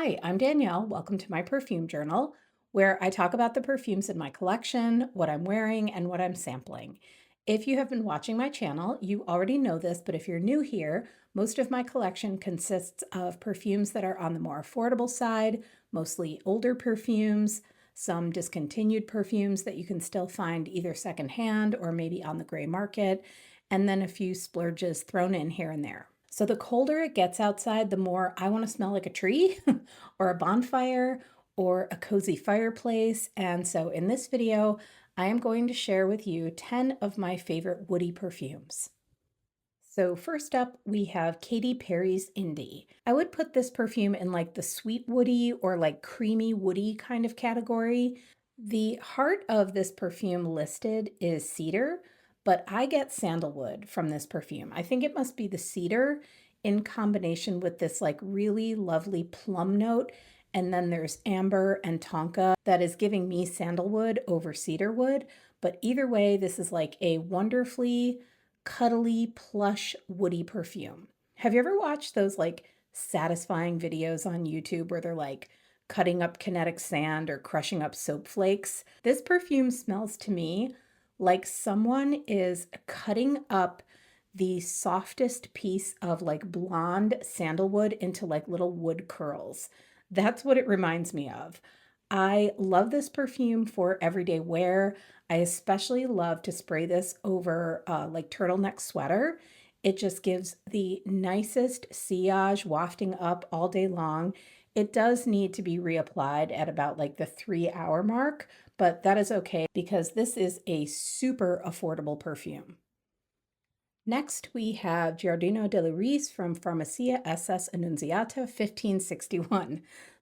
Hi, I'm Danielle. Welcome to my perfume journal, where I talk about the perfumes in my collection, what I'm wearing, and what I'm sampling. If you have been watching my channel, you already know this, but if you're new here, most of my collection consists of perfumes that are on the more affordable side, mostly older perfumes, some discontinued perfumes that you can still find either secondhand or maybe on the gray market, and then a few splurges thrown in here and there. So the colder it gets outside, the more I want to smell like a tree or a bonfire or a cozy fireplace. And so in this video, I am going to share with you 10 of my favorite woody perfumes. So first up, we have Katy Perry's Indi. I would put this perfume in like the sweet woody or like creamy woody kind of category. The heart of this perfume listed is cedar, but I get sandalwood from this perfume. I think it must be the cedar in combination with this like really lovely plum note. And then there's amber and tonka that is giving me sandalwood over cedarwood. But either way, this is like a wonderfully cuddly, plush, woody perfume. Have you ever watched those like satisfying videos on YouTube where they're like cutting up kinetic sand or crushing up soap flakes? This perfume smells to me like someone is cutting up the softest piece of like blonde sandalwood into like little wood curls. That's what it reminds me of. I love this perfume for everyday wear. I especially love to spray this over like turtleneck sweater. It just gives the nicest sillage wafting up all day long. It does need to be reapplied at about like the 3 hour mark, but that is okay because this is a super affordable perfume. Next, we have Giardino dell'Iris from Farmacia SS Annunziata 1561.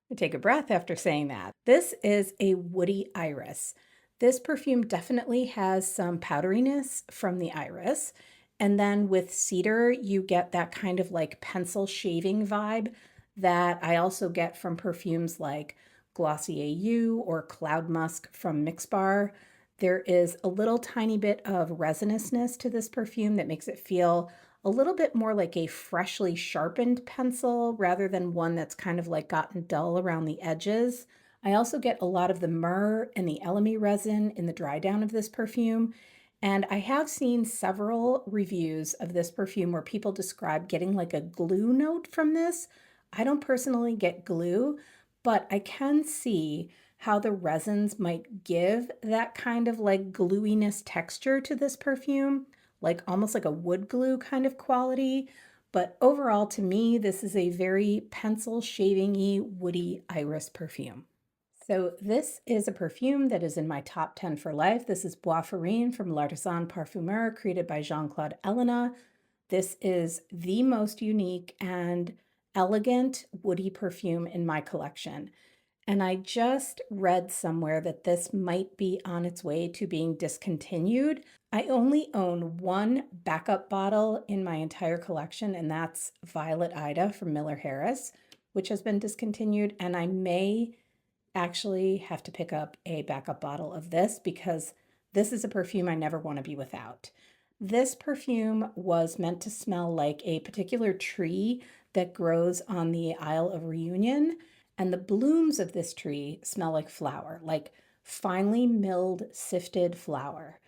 I take a breath after saying that. This is a woody iris. This perfume definitely has some powderiness from the iris. And then with cedar, you get that kind of like pencil shaving vibe that I also get from perfumes like Glossier U or Cloud Musk from Mixbar. There is a little tiny bit of resinousness to this perfume that makes it feel a little bit more like a freshly sharpened pencil rather than one that's kind of like gotten dull around the edges. I also get a lot of the myrrh and the elemi resin in the dry down of this perfume. And I have seen several reviews of this perfume where people describe getting like a glue note from this. I don't personally get glue, but I can see how the resins might give that kind of like gluiness texture to this perfume, like almost like a wood glue kind of quality. But overall, to me, this is a very pencil shaving-y, woody iris perfume. So this is a perfume that is in my top 10 for life. This is Bois Farine from L'Artisan Parfumeur, created by Jean-Claude Ellena. This is the most unique and elegant woody perfume in my collection. And I just read somewhere that this might be on its way to being discontinued. I only own one backup bottle in my entire collection, and that's Violet Ida from Miller Harris, which has been discontinued. And I may actually have to pick up a backup bottle of this because this is a perfume I never want to be without. This perfume was meant to smell like a particular tree that grows on the Isle of Reunion. And the blooms of this tree smell like flour, like finely milled, sifted flour.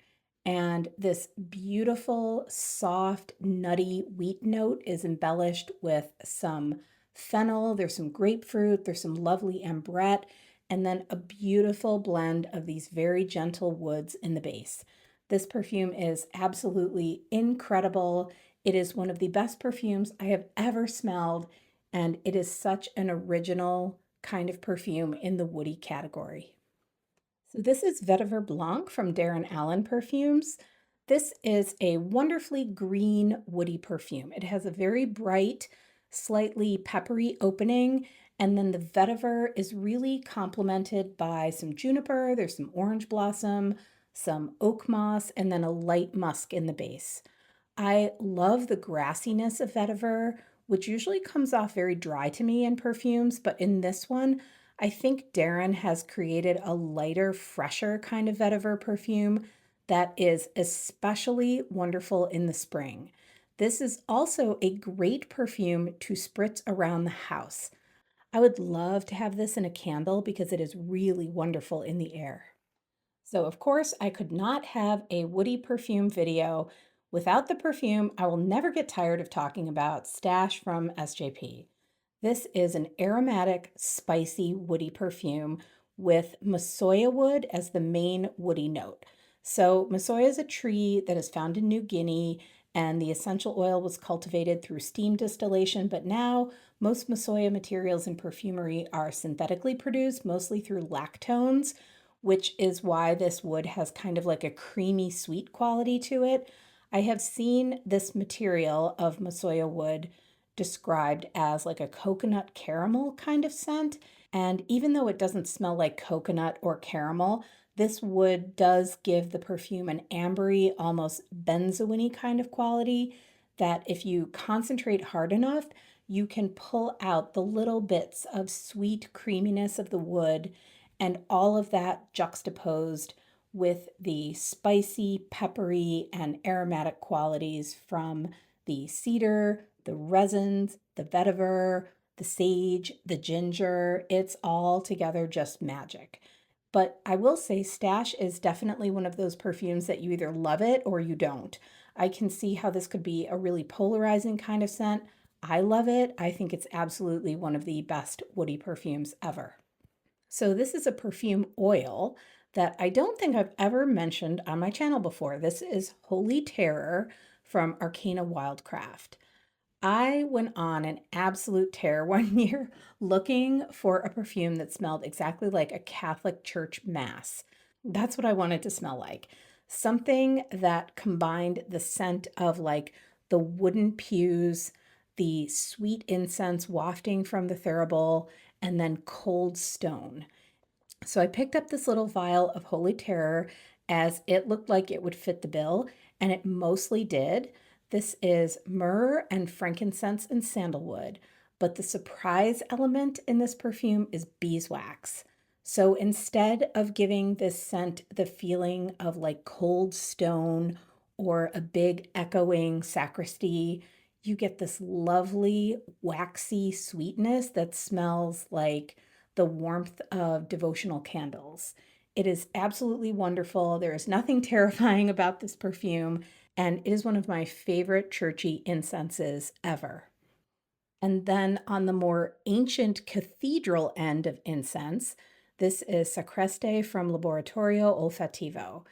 And this beautiful, soft, nutty wheat note is embellished with some fennel, there's some grapefruit, there's some lovely ambrette, and then a beautiful blend of these very gentle woods in the base. This perfume is absolutely incredible. It is one of the best perfumes I have ever smelled, and it is such an original kind of perfume in the woody category. So this is Vetiver Blanc from Darren Allen Perfumes. This is a wonderfully green woody perfume. It has a very bright, slightly peppery opening, and then the vetiver is really complemented by some juniper, there's some orange blossom, some oak moss, and then a light musk in the base. I love the grassiness of vetiver, which usually comes off very dry to me in perfumes, but in this one, I think Darren has created a lighter, fresher kind of vetiver perfume that is especially wonderful in the spring. This is also a great perfume to spritz around the house. I would love to have this in a candle because it is really wonderful in the air. So, of course, I could not have a woody perfume video without the perfume I will never get tired of talking about, Stash from SJP. This is an aromatic, spicy, woody perfume with Masoya wood as the main woody note. So, Masoya is a tree that is found in New Guinea, and the essential oil was cultivated through steam distillation. But now, most Masoya materials in perfumery are synthetically produced, mostly through lactones, which is why this wood has kind of like a creamy sweet quality to it. I have seen this material of Masoya wood described as like a coconut caramel kind of scent. And even though it doesn't smell like coconut or caramel, this wood does give the perfume an ambery, almost benzoin-y kind of quality that if you concentrate hard enough, you can pull out the little bits of sweet creaminess of the wood, and all of that juxtaposed with the spicy, peppery, and aromatic qualities from the cedar, the resins, the vetiver, the sage, the ginger. It's all together just magic. But I will say Stash is definitely one of those perfumes that you either love it or you don't. I can see how this could be a really polarizing kind of scent. I love it. I think it's absolutely one of the best woody perfumes ever. So this is a perfume oil that I don't think I've ever mentioned on my channel before. This is Holy Terror from Arcana Wildcraft. I went on an absolute tear one year looking for a perfume that smelled exactly like a Catholic church mass. That's what I wanted to smell like. Something that combined the scent of like the wooden pews, the sweet incense wafting from the thurible, and then cold stone. So I picked up this little vial of Holy Terror as it looked like it would fit the bill, and it mostly did. This is myrrh and frankincense and sandalwood, but the surprise element in this perfume is beeswax. So instead of giving this scent the feeling of like cold stone or a big echoing sacristy, you get this lovely waxy sweetness that smells like the warmth of devotional candles. It is absolutely wonderful. There is nothing terrifying about this perfume, and it is one of my favorite churchy incenses ever. And then on the more ancient cathedral end of incense, this is Sacreste from Laboratorio Olfattivo.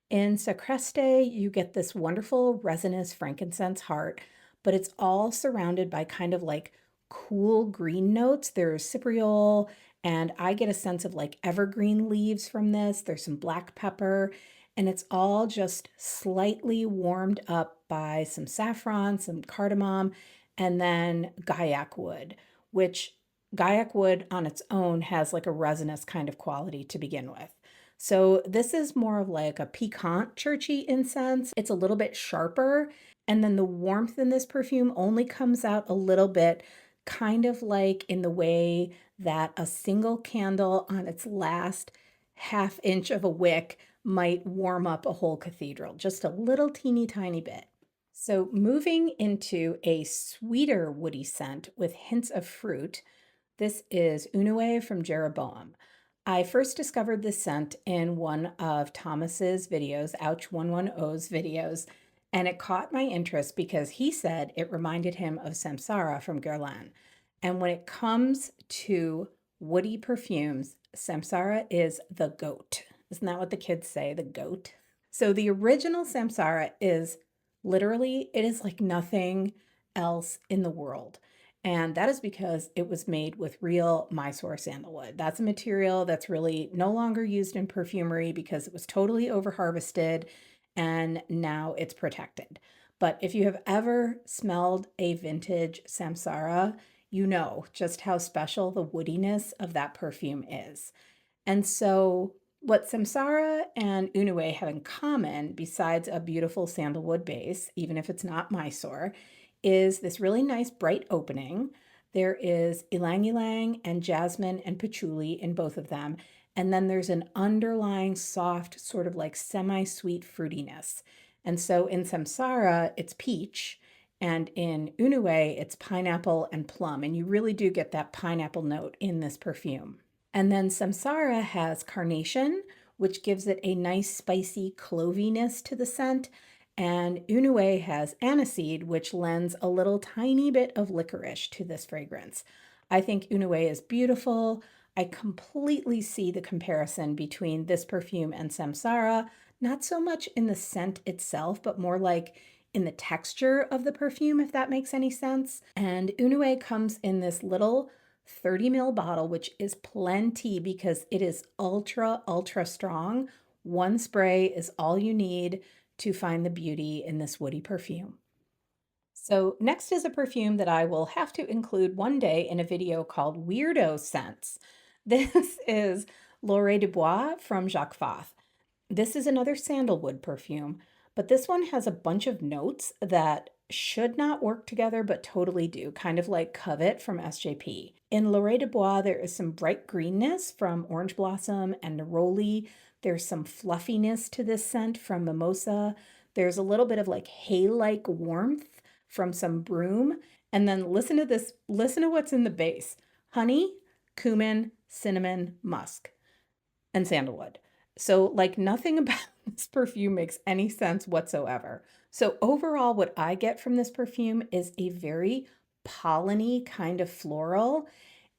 In Sacreste, you get this wonderful resinous frankincense heart, but it's all surrounded by kind of like cool green notes. There's cypriol, and I get a sense of like evergreen leaves from this. There's some black pepper, and it's all just slightly warmed up by some saffron, some cardamom, and then gaiac wood, which gaiac wood on its own has like a resinous kind of quality to begin with. So this is more of like a piquant churchy incense. It's a little bit sharper, and then the warmth in this perfume only comes out a little bit, kind of like in the way that a single candle on its last half inch of a wick might warm up a whole cathedral, just a little teeny tiny bit. So moving into a sweeter woody scent with hints of fruit, this is Unue from Jeroboam. I first discovered this scent in one of Thomas's videos, Ouch 110's videos, and it caught my interest because he said it reminded him of Samsara from Guerlain. And when it comes to woody perfumes, Samsara is the goat. Isn't that what the kids say, the goat? So the original Samsara is literally, it is like nothing else in the world. And that is because it was made with real Mysore sandalwood. That's a material that's really no longer used in perfumery because it was totally over-harvested and now it's protected. But if you have ever smelled a vintage Samsara, you know just how special the woodiness of that perfume is. And so what Samsara and Unue have in common, besides a beautiful sandalwood base, even if it's not Mysore, is this really nice bright opening. There is ylang ylang and jasmine and patchouli in both of them. And then there's an underlying soft, sort of like semi-sweet fruitiness. And so in Samsara, it's peach. And in Unue, it's pineapple and plum. And you really do get that pineapple note in this perfume. And then Samsara has carnation, which gives it a nice spicy cloviness to the scent. And Unue has aniseed, which lends a little tiny bit of licorice to this fragrance. I think Unue is beautiful. I completely see the comparison between this perfume and Samsara, not so much in the scent itself, but more like in the texture of the perfume, if that makes any sense. And Unue comes in this little 30 ml bottle, which is plenty because it is ultra, ultra strong. One spray is all you need to find the beauty in this woody perfume. So next is a perfume that I will have to include one day in a video called Weirdo Scents. This is L'Oreille de Bois from Jacques Fath. This is another sandalwood perfume, but this one has a bunch of notes that should not work together but totally do, kind of like Covet from SJP. In L'Oreille de Bois, there is some bright greenness from Orange Blossom and Neroli. There's some fluffiness to this scent from Mimosa. There's a little bit of like hay-like warmth from some broom. And then listen to this, listen to what's in the base. Honey, cumin, cinnamon, musk, and sandalwood. So like nothing about this perfume makes any sense whatsoever. So overall, what I get from this perfume is a very polleny kind of floral.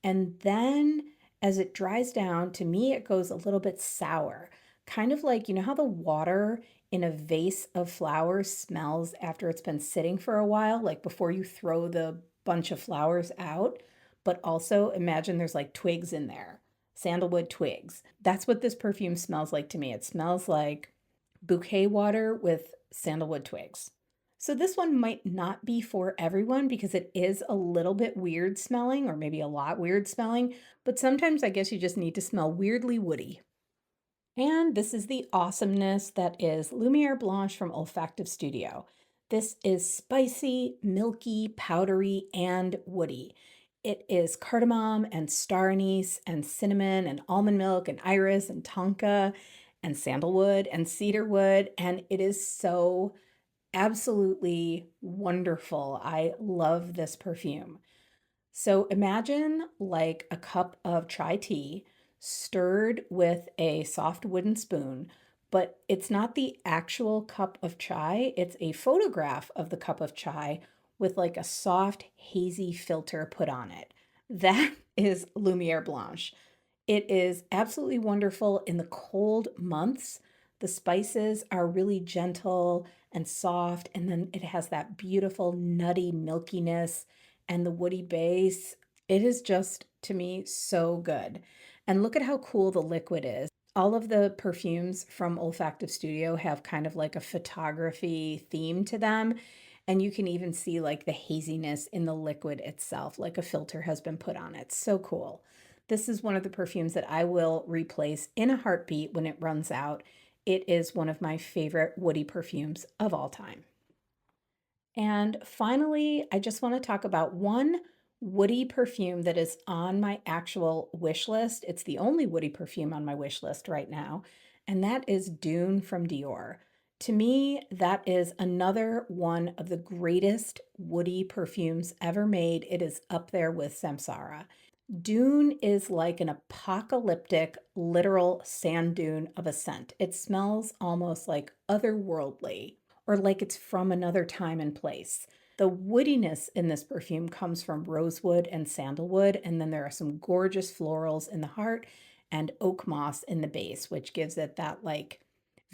And then as it dries down, to me, it goes a little bit sour. Kind of like, you know how the water in a vase of flowers smells after it's been sitting for a while, like before you throw the bunch of flowers out? But also imagine there's like twigs in there, sandalwood twigs. That's what this perfume smells like to me. It smells like bouquet water with sandalwood twigs. So this one might not be for everyone because it is a little bit weird smelling, or maybe a lot weird smelling, but sometimes I guess you just need to smell weirdly woody. And this is the awesomeness that is Lumière Blanche from Olfactive Studio. This is spicy, milky, powdery, and woody. It is cardamom and star anise and cinnamon and almond milk and iris and tonka and sandalwood and cedarwood, and it is so absolutely wonderful. I love this perfume. So imagine like a cup of chai tea stirred with a soft wooden spoon, but it's not the actual cup of chai, it's a photograph of the cup of chai with like a soft, hazy filter put on it. That is Lumière Blanche. It is absolutely wonderful in the cold months. The spices are really gentle and soft, and then it has that beautiful nutty milkiness and the woody base. It is just, to me, so good. And look at how cool the liquid is. All of the perfumes from Olfactive Studio have kind of like a photography theme to them. And you can even see like the haziness in the liquid itself, like a filter has been put on it. So cool. This is one of the perfumes that I will replace in a heartbeat when it runs out. It is one of my favorite woody perfumes of all time. And finally, I just want to talk about one woody perfume that is on my actual wish list. It's the only woody perfume on my wish list right now, and that is Dune from Dior. To me, that is another one of the greatest woody perfumes ever made. It is up there with Samsara. Dune is like an apocalyptic, literal sand dune of a scent. It smells almost like otherworldly, or like it's from another time and place. The woodiness in this perfume comes from rosewood and sandalwood, and then there are some gorgeous florals in the heart and oak moss in the base, which gives it that like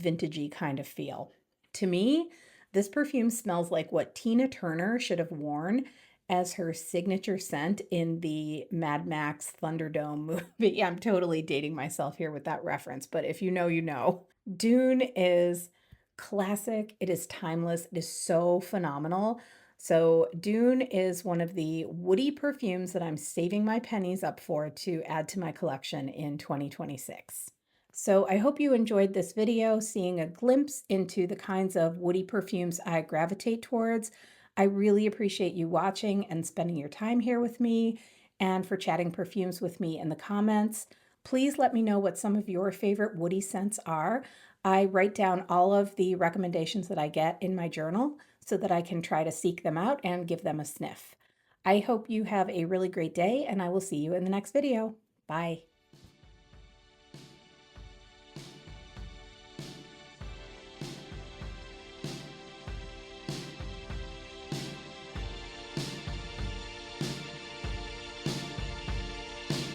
vintagey kind of feel. To me, this perfume smells like what Tina Turner should have worn as her signature scent in the Mad Max Thunderdome movie. I'm totally dating myself here with that reference, but if you know, you know. Dune is classic. It is timeless. It is so phenomenal. So Dune is one of the woody perfumes that I'm saving my pennies up for to add to my collection in 2026. So I hope you enjoyed this video, seeing a glimpse into the kinds of woody perfumes I gravitate towards. I really appreciate you watching and spending your time here with me, and for chatting perfumes with me in the comments. Please let me know what some of your favorite woody scents are. I write down all of the recommendations that I get in my journal, so that I can try to seek them out and give them a sniff. I hope you have a really great day, and I will see you in the next video. Bye.